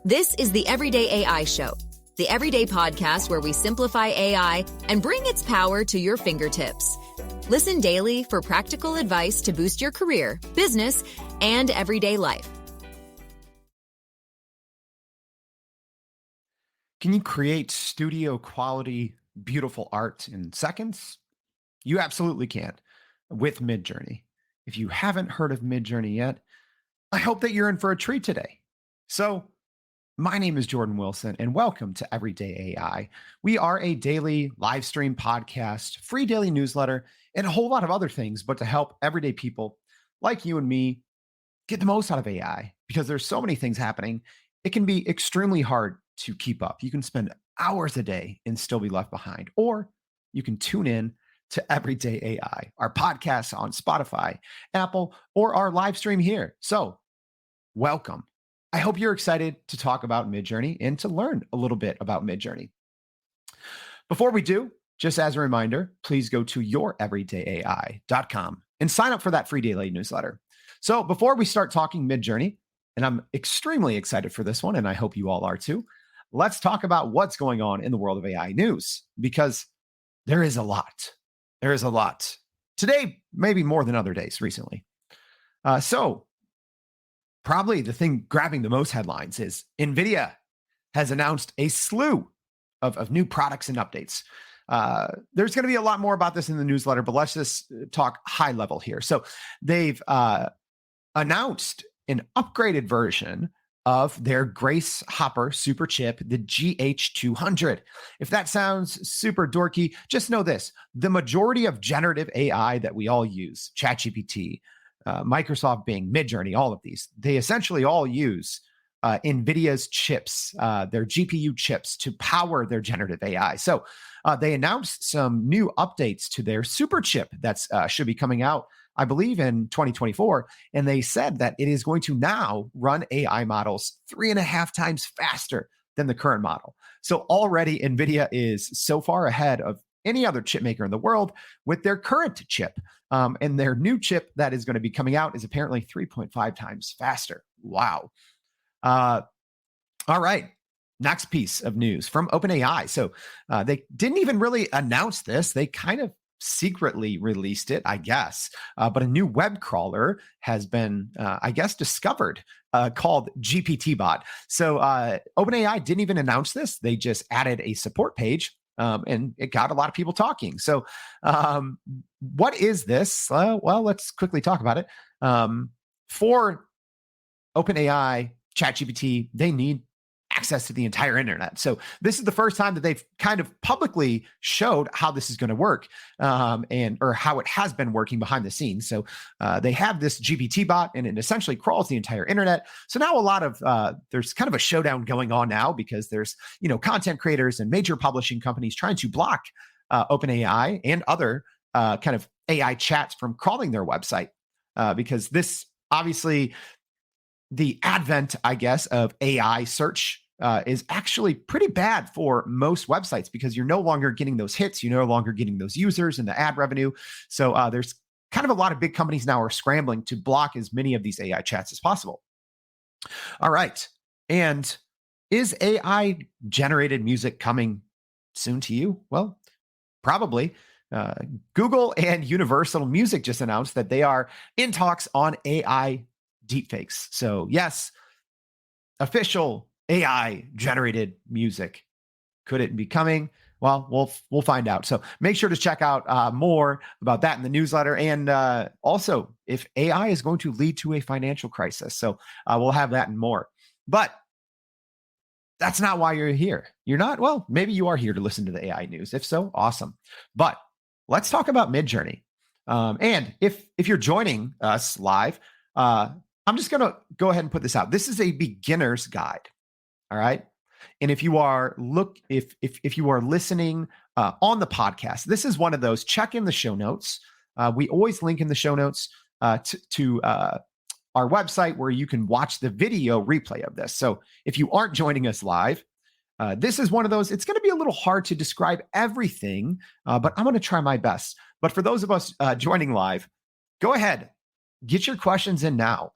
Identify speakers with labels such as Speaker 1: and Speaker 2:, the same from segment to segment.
Speaker 1: This is the Everyday AI Show, the everyday podcast where we simplify AI and bring its power to your fingertips. Listen daily for practical advice to boost your career, business, and everyday life.
Speaker 2: Can you create studio quality, beautiful art in seconds? You absolutely can with Midjourney. If you haven't heard of Midjourney yet, I hope that you're in for a treat today. So, my name is Jordan Wilson, and welcome to Everyday AI. We are a daily live stream podcast, free daily newsletter, and a whole lot of other things, but to help everyday people like you and me get the most out of AI, because there's so many things happening. It can be extremely hard to keep up. You can spend hours a day and still be left behind, or you can tune in to Everyday AI, our podcast on Spotify, Apple, or our live stream here. So, welcome. I hope you're excited to talk about Midjourney and to learn a little bit about Midjourney. Before we do, just as a reminder, please go to youreverydayai.com and sign up for that free daily newsletter. So before we start talking Midjourney, and I'm extremely excited for this one, and I hope you all are too, let's talk about what's going on in the world of AI news, because there is a lot. There is a lot. Today, maybe more than other days recently. Probably the thing grabbing the most headlines is NVIDIA has announced a slew of new products and updates. There's going to be a lot more about this in the newsletter, but let's just talk high level here. So they've announced an upgraded version of their Grace Hopper super chip, the GH200. If that sounds super dorky, just know this: the majority of generative AI that we all use, ChatGPT, Microsoft Bing, Midjourney, all of these, they essentially all use NVIDIA's chips, their GPU chips, to power their generative AI. So they announced some new updates to their super chip that's should be coming out, I believe, in 2024. And they said that it is going to now run AI models 3.5 times faster than the current model. So already NVIDIA is so far ahead of any other chip maker in the world with their current chip. And their new chip that is going to be coming out is apparently 3.5 times faster. Wow. All right. Next piece of news from OpenAI. So they didn't even really announce this. They kind of secretly released it, I guess. But a new web crawler has been, discovered called GPT-Bot. So OpenAI didn't even announce this. They just added a support page. And it got a lot of people talking. So what is this? Well, let's quickly talk about it. For OpenAI, ChatGPT, they need access to the entire internet. So this is the first time that they've kind of publicly showed how this is going to work, or how it has been working behind the scenes. So they have this GPT bot, and it essentially crawls the entire internet. So now a lot of there's kind of a showdown going on now, because there's content creators and major publishing companies trying to block OpenAI and other kind of AI chats from crawling their website, because this obviously, the advent, I guess, of AI search is actually pretty bad for most websites, because you're no longer getting those hits, you're no longer getting those users and the ad revenue. So there's kind of a lot of big companies now are scrambling to block as many of these AI chats as possible. All right. And is AI generated music coming soon to you? Well, probably. Google and Universal Music just announced that they are in talks on AI deepfakes. So yes, official AI generated music. Could it be coming? Well, we'll find out. So make sure to check out more about that in the newsletter, and also if AI is going to lead to a financial crisis. So we'll have that and more. But that's not why you're here. You're not. Well, maybe you are here to listen to the AI news. If so, awesome. But let's talk about Midjourney. And if you're joining us live, I'm just going to go ahead and put this out. This is a beginner's guide. All right. And if you are if you are listening on the podcast, this is one of those. Check in the show notes. We always link in the show notes to our website where you can watch the video replay of this. So if you aren't joining us live, this is one of those. It's going to be a little hard to describe everything, but I'm going to try my best. But for those of us joining live, go ahead, get your questions in now.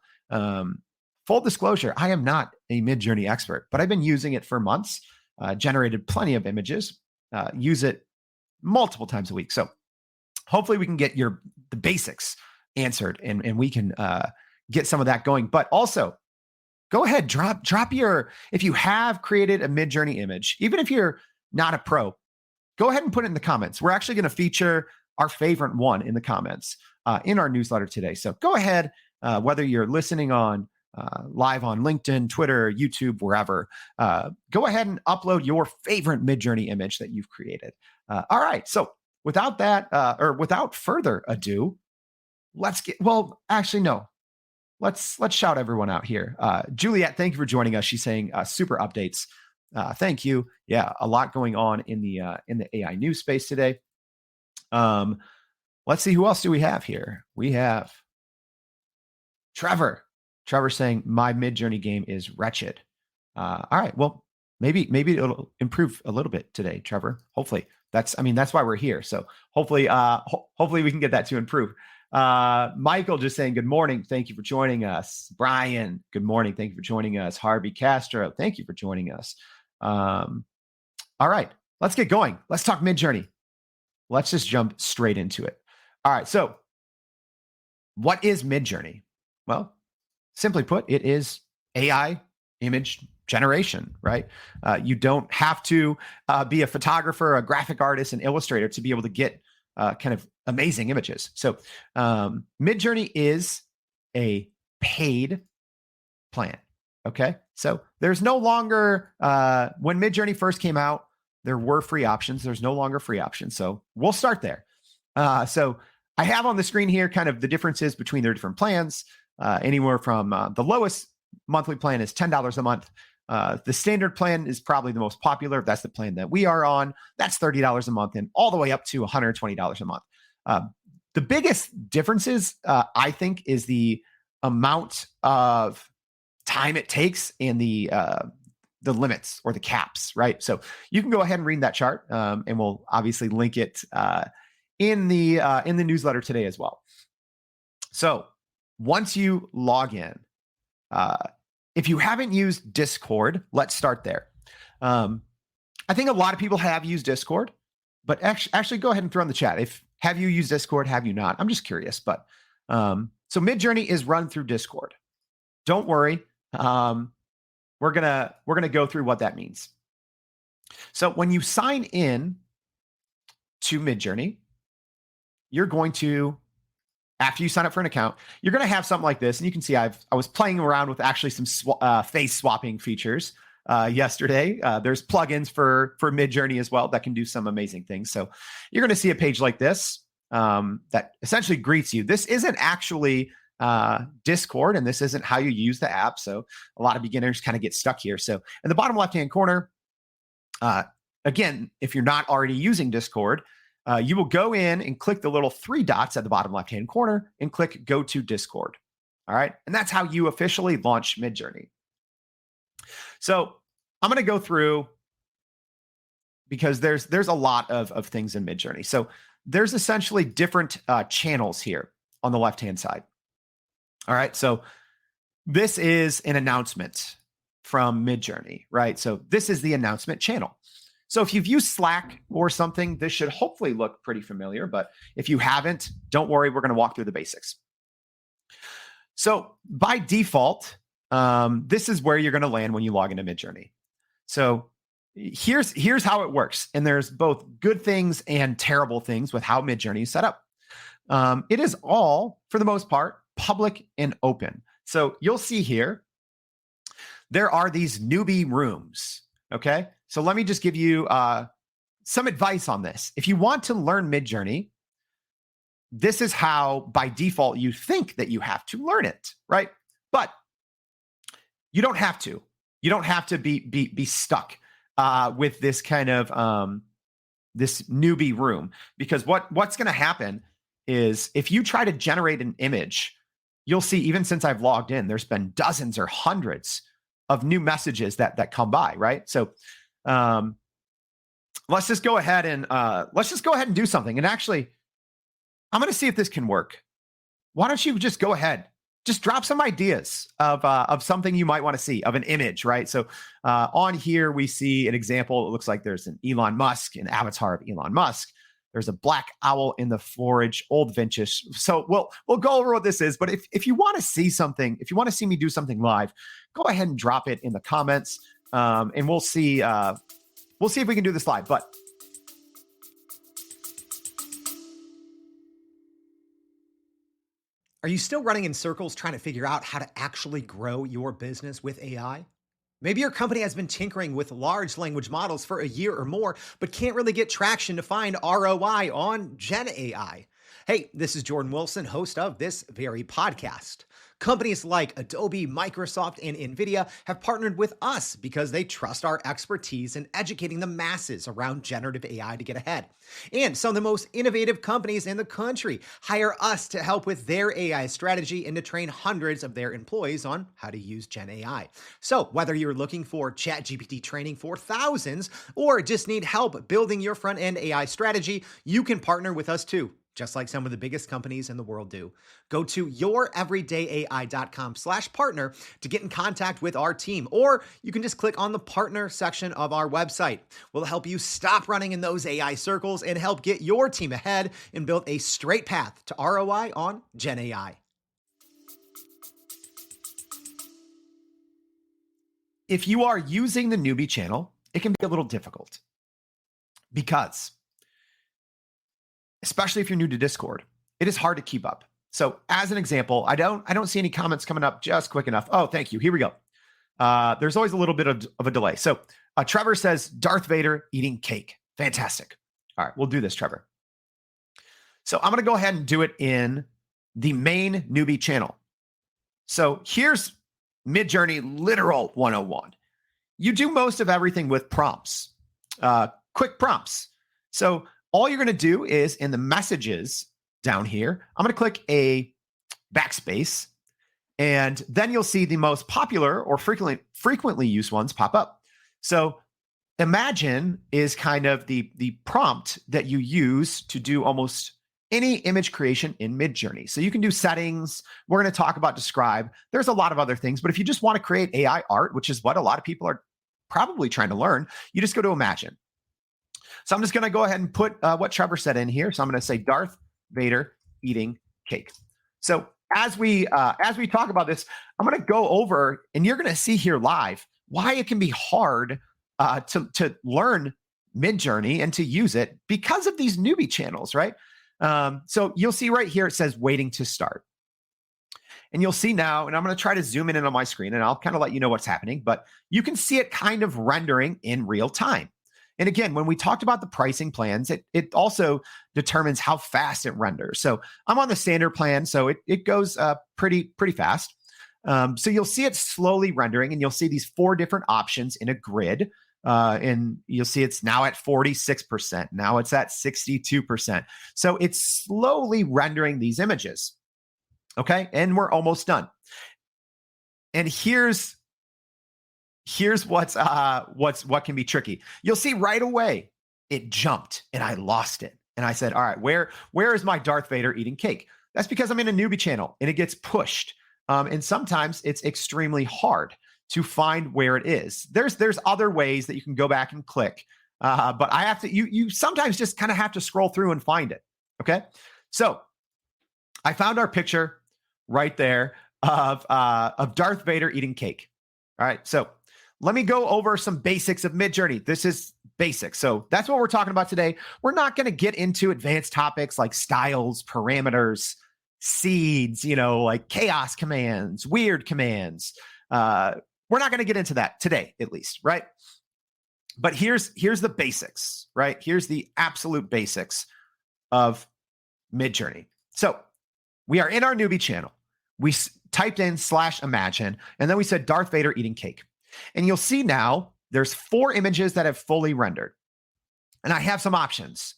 Speaker 2: Full disclosure, I am not a Midjourney expert, but I've been using it for months, generated plenty of images, use it multiple times a week. So hopefully we can get the basics answered and we can get some of that going. But also, go ahead, drop if you have created a Midjourney image, even if you're not a pro, go ahead and put it in the comments. We're actually going to feature our favorite one in the comments in our newsletter today. So go ahead, whether you're listening on live on LinkedIn, Twitter, YouTube, wherever, go ahead and upload your favorite Midjourney image that you've created. All right. So without further ado, let's shout everyone out here. Juliet, thank you for joining us. She's saying super updates. Thank you. Yeah, a lot going on in the AI news space today. Let's see, who else do we have here? We have Trevor. Trevor saying my Midjourney game is wretched. All right, well, maybe it'll improve a little bit today, Trevor. Hopefully, that's why we're here. So hopefully we can get that to improve. Michael just saying good morning. Thank you for joining us. Brian, good morning. Thank you for joining us. Harvey Castro, thank you for joining us. All right, let's get going. Let's talk Midjourney. Let's just jump straight into it. All right, so what is Midjourney? Well, simply put, it is AI image generation, right? You don't have to be a photographer, a graphic artist, an illustrator to be able to get kind of amazing images. So Midjourney is a paid plan. Okay. So there's no longer, when Midjourney first came out, there were free options. There's no longer free options. So we'll start there. So I have on the screen here kind of the differences between their different plans, anywhere from the lowest monthly plan is $10 a month. The standard plan is probably the most popular. That's the plan that we are on. That's $30 a month and all the way up to $120 a month. The biggest differences, I think, is the amount of time it takes and the limits or the caps, right? So you can go ahead and read that chart, and we'll obviously link it in the newsletter today as well. So once you log in, if you haven't used Discord, let's start there. I think a lot of people have used Discord, but actually go ahead and throw in the chat. Have you used Discord? Have you not? I'm just curious. But so Midjourney is run through Discord. Don't worry. We're gonna go through what that means. So when you sign in to Midjourney, you're going to, after you sign up for an account, you're going to have something like this. And you can see I was playing around with actually some face swapping features yesterday. There's plugins for Midjourney as well that can do some amazing things. So you're going to see a page like this that essentially greets you. This isn't actually Discord, and this isn't how you use the app. So a lot of beginners kind of get stuck here. So in the bottom left-hand corner, again, if you're not already using Discord, you will go in and click the little three dots at the bottom left-hand corner and click Go to Discord. All right. And that's how you officially launch Midjourney. So I'm going to go through, because there's a lot of things in Midjourney. So there's essentially different channels here on the left-hand side. All right. So this is an announcement from Midjourney, right? So this is the announcement channel. So if you've used Slack or something, this should hopefully look pretty familiar. But if you haven't, don't worry. We're going to walk through the basics. So by default, this is where you're going to land when you log into Midjourney. So here's how it works. And there's both good things and terrible things with how Midjourney is set up. It is all, for the most part, public and open. So you'll see here, there are these newbie rooms. Okay. So let me just give you some advice on this. If you want to learn Midjourney, this is how, by default, you think that you have to learn it, right? But you don't have to. You don't have to be stuck with this kind of this newbie room, because what's going to happen is if you try to generate an image, you'll see, even since I've logged in, there's been dozens or hundreds of new messages that come by, right? So let's just go ahead and do something. And actually, I'm going to see if this can work. Why don't you just go ahead just drop some ideas of something you might want to see, of an image, right? So on here, we see an example. It looks like there's an Elon Musk, an avatar of Elon Musk. There's a black owl in the forage, old vintage. So we'll go over what this is. But if you want to see something, if you want to see me do something live, go ahead and drop it in the comments, and we'll see if we can do this live. But
Speaker 3: are you still running in circles trying to figure out how to actually grow your business with AI? Maybe your company has been tinkering with large language models for a year or more, but can't really get traction to find ROI on Gen AI. Hey, this is Jordan Wilson, host of this very podcast. Companies like Adobe, Microsoft, and NVIDIA have partnered with us because they trust our expertise in educating the masses around generative AI to get ahead. And some of the most innovative companies in the country hire us to help with their AI strategy and to train hundreds of their employees on how to use Gen AI. So whether you're looking for ChatGPT training for thousands or just need help building your front-end AI strategy, you can partner with us too, just like some of the biggest companies in the world do. Go to youreverydayai.com/partner to get in contact with our team, or you can just click on the partner section of our website. We'll help you stop running in those AI circles and help get your team ahead and build a straight path to ROI on Gen AI.
Speaker 2: if you are using the newbie channel, it can be a little difficult because, especially if you're new to Discord, it is hard to keep up. So as an example, I don't see any comments coming up just quick enough. Oh, thank you. Here we go. There's always a little bit of a delay. So Trevor says Darth Vader eating cake. Fantastic. All right, we'll do this, Trevor. So I'm going to go ahead and do it in the main newbie channel. So here's Midjourney Literal 101. You do most of everything with prompts, quick prompts. So all you're going to do is in the messages down here, I'm going to click a backspace, and then you'll see the most popular or frequently used ones pop up. So imagine is kind of the prompt that you use to do almost any image creation in Midjourney. So you can do settings. We're going to talk about describe. There's a lot of other things, but if you just want to create AI art, which is what a lot of people are probably trying to learn, you just go to Imagine. So I'm just going to go ahead and put what Trevor said in here. So I'm going to say Darth Vader eating cake. So as we talk about this, I'm going to go over, and you're going to see here live why it can be hard to learn Midjourney and to use it because of these newbie channels, right? So you'll see right here, it says waiting to start. And you'll see now, and I'm going to try to zoom in on my screen, and I'll kind of let you know what's happening, but you can see it kind of rendering in real time. And again, when we talked about the pricing plans, it also determines how fast it renders. So I'm on the standard plan, so it goes pretty fast. So you'll see it slowly rendering, and you'll see these 4 different options in a grid. And you'll see it's now at 46%. Now it's at 62%. So it's slowly rendering these images. Okay. And we're almost done. And here's what can be tricky. You'll see right away it jumped and I lost it. And I said, all right, where is my Darth Vader eating cake? That's because I'm in a newbie channel and it gets pushed. And sometimes it's extremely hard to find where it is. There's other ways that you can go back and click, but I have to. You sometimes just kind of have to scroll through and find it. Okay, so I found our picture right there of Darth Vader eating cake. All right, so let me go over some basics of Midjourney. This is basic, so that's what we're talking about today. We're not going to get into advanced topics like styles, parameters, seeds, like chaos commands, weird commands. We're not going to get into that today, at least, right? But here's the basics, right? Here's the absolute basics of Midjourney. So we are in our newbie channel. We typed in /imagine, and then we said Darth Vader eating cake. And you'll see now there's 4 images that have fully rendered. And I have some options.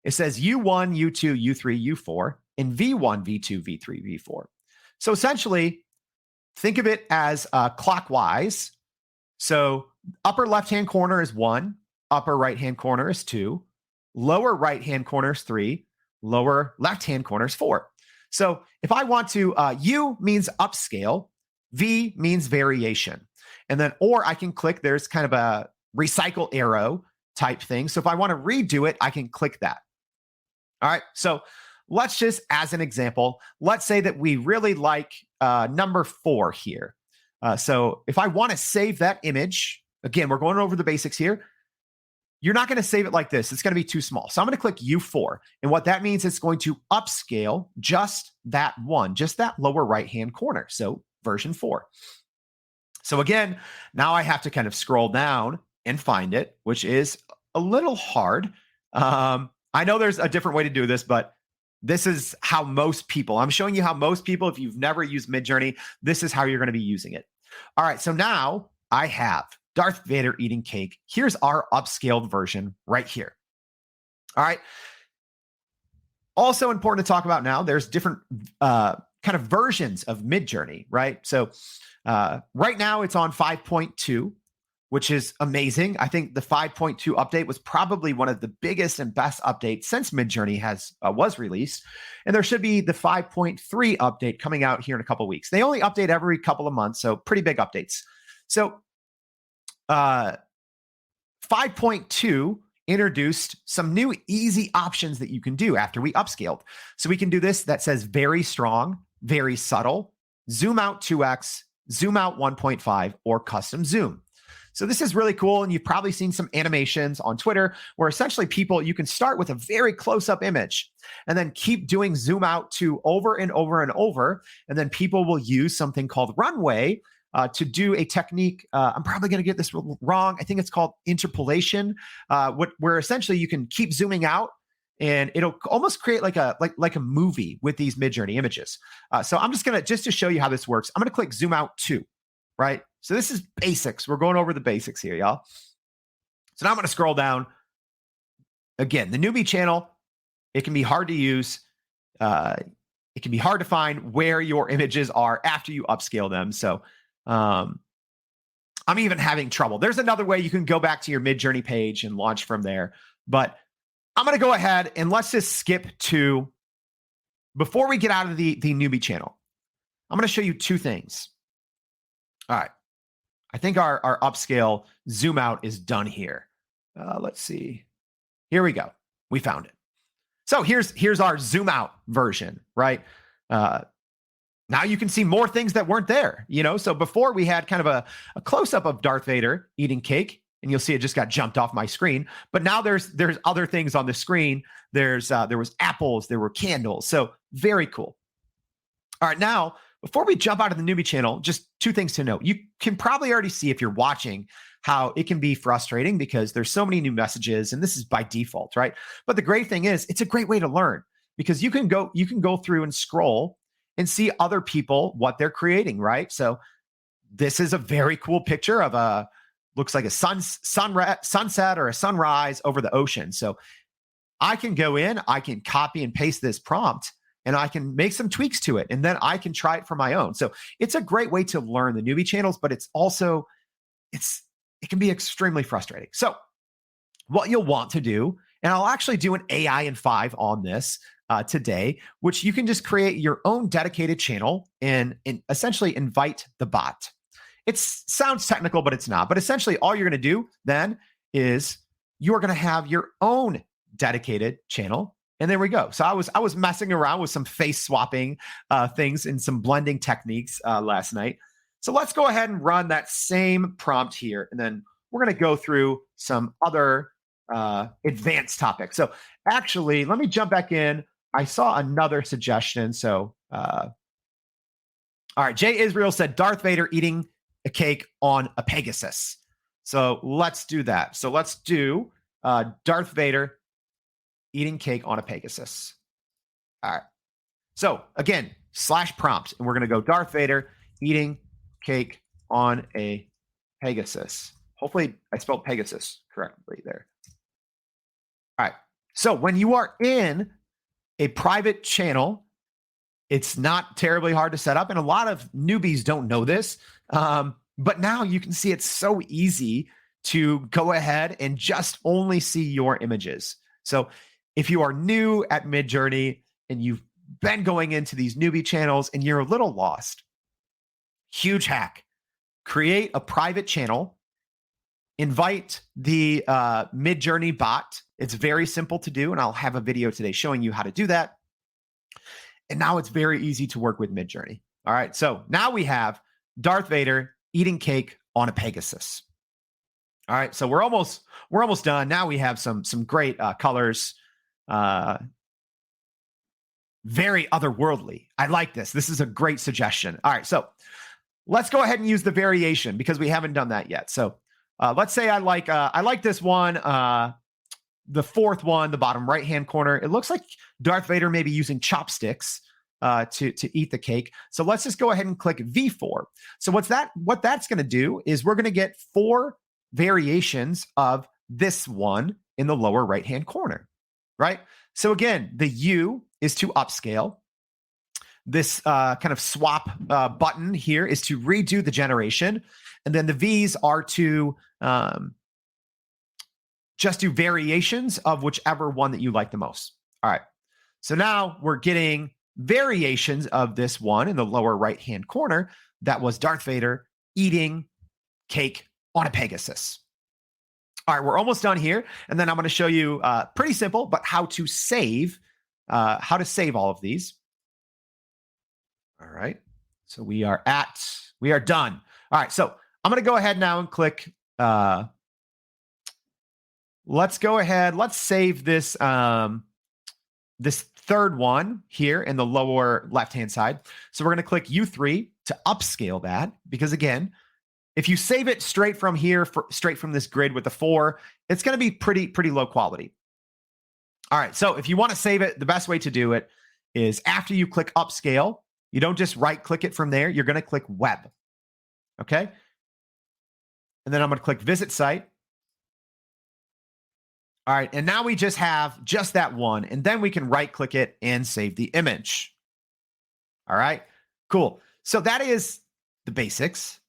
Speaker 2: It says U1, U2, U3, U4, and V1, V2, V3, V4. So essentially, think of it as clockwise. So upper left-hand corner is 1, upper right-hand corner is 2, lower right-hand corner is 3, lower left-hand corner is 4. So if I want to, U means upscale, V means variation. And then, or I can click, there's kind of a recycle arrow type thing. So if I want to redo it, I can click that. All right. So let's just, as an example, let's say that we really like number 4 here. So if I want to save that image, again, we're going over the basics here. You're not going to save it like this. It's going to be too small. So I'm going to click U4. And what that means, it's going to upscale just that one, just that lower right-hand corner. So version 4. So again, now I have to kind of scroll down and find it, which is a little hard. I know there's a different way to do this, but this is how most people, I'm showing you how most people, if you've never used Midjourney, this is how you're going to be using it. All right. So now I have Darth Vader eating cake. Here's our upscaled version right here. All right. Also important to talk about now, there's different kind of versions of Midjourney, right? So right now it's on 5.2, which is amazing. I think the 5.2 update was probably one of the biggest and best updates since Midjourney was released. And there should be the 5.3 update coming out here in a couple of weeks. They only update every couple of months, so pretty big updates. So 5.2 introduced some new easy options that you can do after we upscaled. So we can do this that says very strong, very subtle, zoom out 2x, zoom out 1.5, or custom zoom. So this is really cool. And you've probably seen some animations on Twitter where essentially you can start with a very close-up image and then keep doing zoom out to over and over and over. And then people will use something called runway to do a technique. I'm probably going to get this wrong. I think it's called interpolation, where essentially you can keep zooming out and it'll almost create like a movie with these Midjourney images. So I'm just to show you how this works, I'm going to click zoom out 2, right? So this is basics. We're going over the basics here, y'all. So now I'm going to scroll down. Again, the newbie channel, it can be hard to use. It can be hard to find where your images are after you upscale them. So I'm even having trouble. There's another way you can go back to your Midjourney page and launch from there. But I'm going to go ahead and let's just skip to, before we get out of the newbie channel, I'm going to show you 2 things. All right. I think our upscale zoom out is done here. Let's see. Here we go. We found it. So here's our zoom out version, right? Now you can see more things that weren't there, So before we had kind of a close-up of Darth Vader eating cake, and you'll see it just got jumped off my screen. But now there's other things on the screen. There was apples, there were candles. So very cool. All right, now, before we jump out of the newbie channel, just 2 things to note. You can probably already see if you're watching how it can be frustrating because there's so many new messages, and this is by default, right? But the great thing is it's a great way to learn because you can go through and scroll and see other people, what they're creating, right? So this is a very cool picture of looks like a sunset or a sunrise over the ocean. So I can go in, I can copy and paste this prompt, and I can make some tweaks to it, and then I can try it for my own. So it's a great way to learn the newbie channels, but it can be extremely frustrating. So what you'll want to do, and I'll actually do an AI in 5 on this today, which you can just create your own dedicated channel and essentially invite the bot. It sounds technical, but it's not. But essentially all you're going to do then is you're going to have your own dedicated channel. And there we go. So I was messing around with some face swapping things and some blending techniques last night. So let's go ahead and run that same prompt here. And then we're going to go through some other advanced topics. So actually, let me jump back in. I saw another suggestion. So, all right. Jay Israel said Darth Vader eating a cake on a Pegasus. So let's do that. So let's do Darth Vader eating cake on a Pegasus. All right. So again, /prompt, and we're going to go Darth Vader eating cake on a Pegasus. Hopefully I spelled Pegasus correctly there. All right. So when you are in a private channel, it's not terribly hard to set up. And a lot of newbies don't know this. But now you can see it's so easy to go ahead and just only see your images. So if you are new at Midjourney and you've been going into these newbie channels and you're a little lost, huge hack. Create a private channel, invite the Midjourney bot. It's very simple to do, and I'll have a video today showing you how to do that. And now it's very easy to work with Midjourney. All right, so now we have Darth Vader eating cake on a Pegasus. All right, so we're almost done. Now we have some great colors. Very otherworldly. I like this. This is a great suggestion. All right, so let's go ahead and use the variation because we haven't done that yet. So let's say I like this one, the fourth one, the bottom right-hand corner. It looks like Darth Vader may be using chopsticks to eat the cake. So let's just go ahead and click V4. So what that's going to do is we're going to get 4 variations of this one in the lower right-hand corner, right? So again, the U is to upscale. This kind of swap button here is to redo the generation. And then the V's are to just do variations of whichever one that you like the most. All right. So now we're getting variations of this one in the lower right-hand corner. That was Darth Vader eating cake on a Pegasus. All right, we're almost done here. And then I'm going to show you pretty simple, but how to save all of these. All right. So we are done. All right. So I'm going to go ahead now and click. Let's go ahead. Let's save this, this third one here in the lower left-hand side. So we're going to click U3 to upscale that, because again, if you save it straight from here, straight from this grid with the 4, it's going to be pretty low quality. All right. So if you want to save it, the best way to do it is after you click upscale, you don't just right click it from there. You're going to click web. Okay. And then I'm going to click visit site. All right. And now we just have just that one. And then we can right click it and save the image. All right. Cool. So that is the basics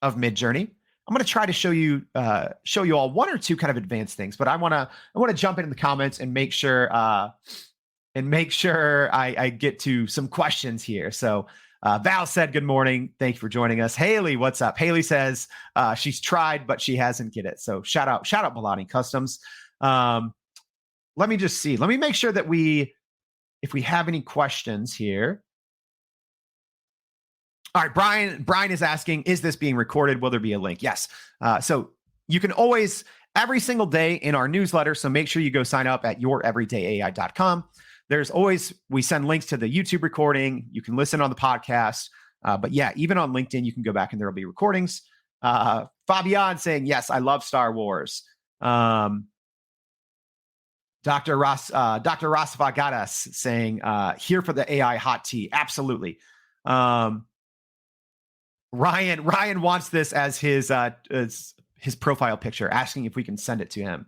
Speaker 2: of Midjourney. I'm going to try to show you all 1 or 2 kind of advanced things, but I want to jump into the comments and make sure I get to some questions here. So Val said, good morning. Thank you for joining us. Haley, what's up? Haley says she's tried, but she hasn't get it. So shout out Balani Customs. Let me just see. Let me make sure that if we have any questions here. All right, Brian is asking, is this being recorded? Will there be a link? Yes. So you can always, every single day in our newsletter, so make sure you go sign up at youreverydayai.com. There's always, we send links to the YouTube recording. You can listen on the podcast. But yeah, even on LinkedIn, you can go back and there will be recordings. Fabian saying, yes, I love Star Wars. Dr. Rasvagadas saying, here for the AI hot tea. Absolutely. Ryan wants this as his profile picture, asking if we can send it to him.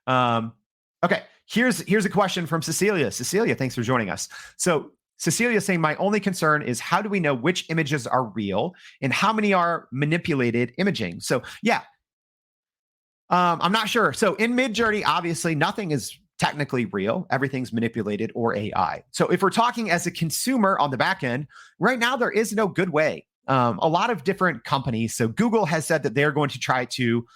Speaker 2: Okay, here's a question from Cecilia. Cecilia, thanks for joining us. So Cecilia saying, my only concern is how do we know which images are real and how many are manipulated imaging? So yeah, I'm not sure. So in Midjourney, obviously nothing is technically real. Everything's manipulated or AI. So if we're talking as a consumer on the back end, right now, there is no good way. A lot of different companies. So Google has said that they're going to try to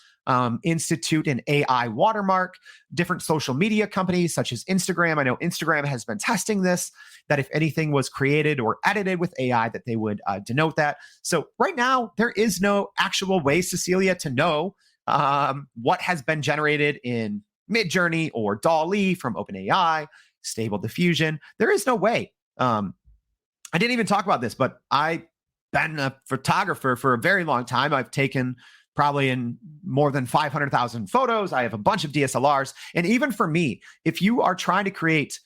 Speaker 2: institute an AI watermark. Different social media companies such as Instagram. I know Instagram has been testing this, that if anything was created or edited with AI, that they would denote that. So right now, there is no actual way, Cecilia, to know what has been generated in Midjourney or DALL-E from OpenAI, Stable Diffusion. There is no way. I didn't even talk about this, but I've been a photographer for a very long time. I've taken probably in more than 500,000 photos. I have a bunch of DSLRs. And even for me, if you are trying to create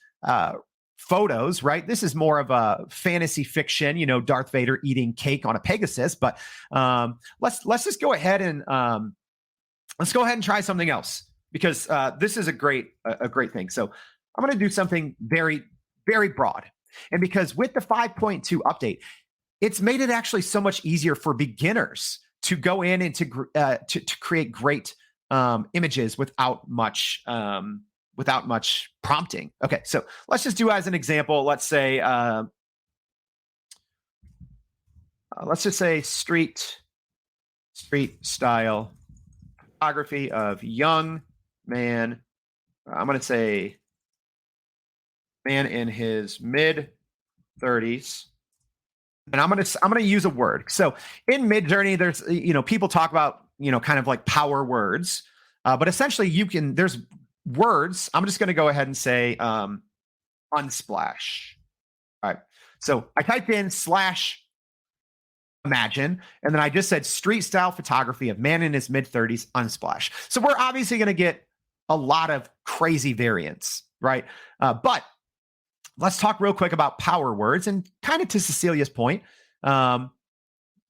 Speaker 2: photos, right? This is more of a fantasy fiction, Darth Vader eating cake on a Pegasus. But let's just go ahead and try something else, because this is a great thing. So I'm going to do something very, very broad. And because with the 5.2 update, it's made it actually so much easier for beginners to go in and to create great images without much without much prompting. Okay, so let's just do as an example. Let's say, let's just say street style photography of young man. I'm going to say man in his mid 30s. And I'm going to use a word. So in Midjourney, there's, people talk about, kind of like power words, but essentially there's words. I'm just going to go ahead and say unsplash. All right. So I typed in / imagine, and then I just said street style photography of man in his mid 30s unsplash. So we're obviously going to get a lot of crazy variants, right? But let's talk real quick about power words, and kind of to Cecilia's point,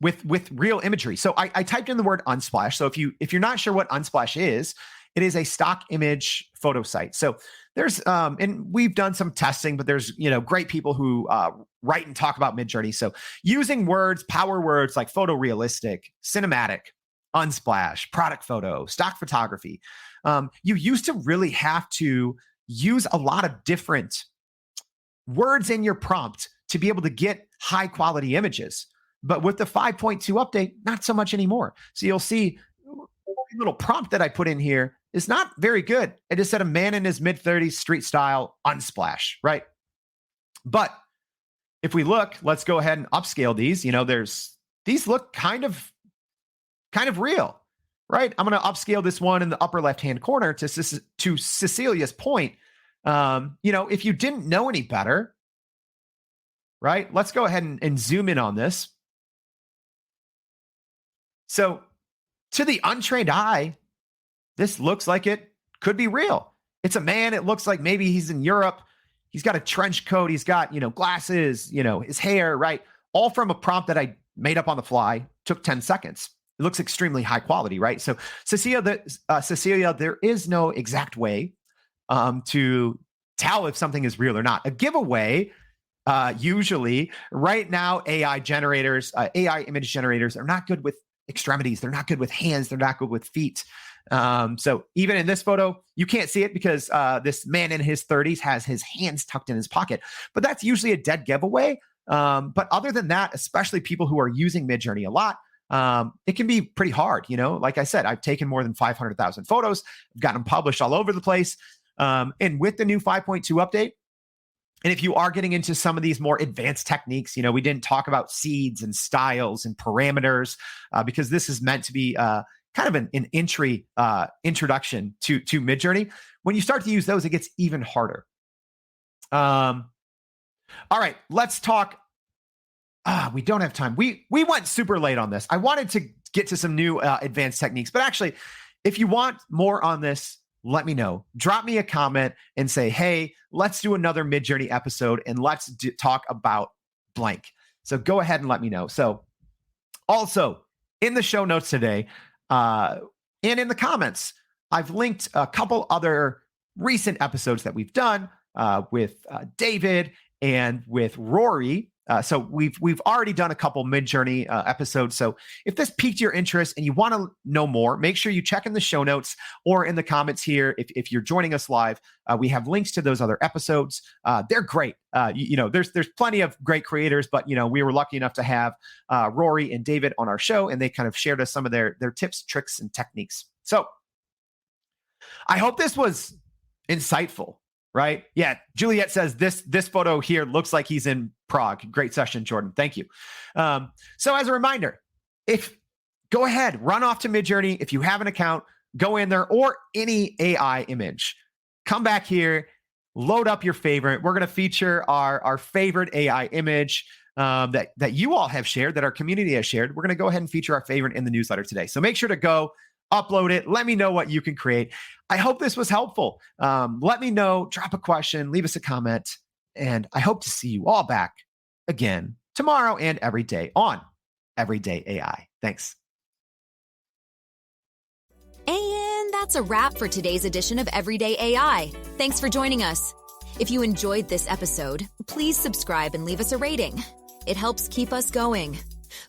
Speaker 2: with real imagery. So I typed in the word unsplash. So if you're not sure what unsplash is, it is a stock image photo site. So there's and we've done some testing, but there's great people who write and talk about Midjourney. So using words, power words like photorealistic, cinematic, unsplash, product photo, stock photography. You used to really have to use a lot of different words in your prompt to be able to get high quality images. But with the 5.2 update, not so much anymore. So you'll see a little prompt that I put in here is not very good. It just said a man in his mid 30s street style unsplash, right? But if we look, let's go ahead and upscale these. These look kind of real, right? I'm going to upscale this one in the upper left-hand corner to Cecilia's point. If you didn't know any better, right? Let's go ahead and zoom in on this. So to the untrained eye, this looks like it could be real. It's a man. It looks like maybe he's in Europe. He's got a trench coat. He's got, glasses, his hair, right? All from a prompt that I made up on the fly. Took 10 seconds. It looks extremely high quality, right? So Cecilia, there is no exact way to tell if something is real or not. A giveaway, usually right now, AI image generators are not good with extremities. They're not good with hands. They're not good with feet. So even in this photo, you can't see it because this man in his 30s has his hands tucked in his pocket, but that's usually a dead giveaway. But other than that, especially people who are using Midjourney a lot, it can be pretty hard. Like I said, I've taken more than 500,000 photos, I've gotten them published all over the place. And with the new 5.2 update, and if you are getting into some of these more advanced techniques, we didn't talk about seeds and styles and parameters because this is meant to be kind of an introduction to Midjourney. When you start to use those, it gets even harder. All right, let's talk. We don't have time. We went super late on this. I wanted to get to some new advanced techniques, but actually, if you want more on this, let me know. Drop me a comment and say, hey, let's do another Midjourney episode and let's talk about blank. So go ahead and let me know. So also in the show notes today and in the comments, I've linked a couple other recent episodes that we've done with David and with Rory. So we've already done a couple Midjourney episodes. So if this piqued your interest and you want to know more, make sure you check in the show notes or in the comments here. If you're joining us live, we have links to those other episodes. They're great. There's plenty of great creators, but we were lucky enough to have Rory and David on our show, and they kind of shared us some of their tips, tricks, and techniques. So I hope this was insightful. Right? Yeah. Juliet says this photo here looks like he's in Prague. Great session, Jordan. Thank you. So as a reminder, go ahead, run off to Midjourney. If you have an account, go in there, or any AI image. Come back here, load up your favorite. We're going to feature our favorite AI image that you all have shared, that our community has shared. We're going to go ahead and feature our favorite in the newsletter today. So make sure to go upload it. Let me know what you can create. I hope this was helpful. Let me know, drop a question, leave us a comment, and I hope to see you all back again tomorrow and every day on Everyday AI. Thanks.
Speaker 1: And that's a wrap for today's edition of Everyday AI. Thanks for joining us. If you enjoyed this episode, please subscribe and leave us a rating. It helps keep us going.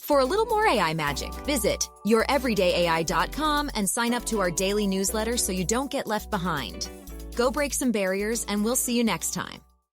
Speaker 1: For a little more AI magic, visit youreverydayai.com and sign up to our daily newsletter so you don't get left behind. Go break some barriers, and we'll see you next time.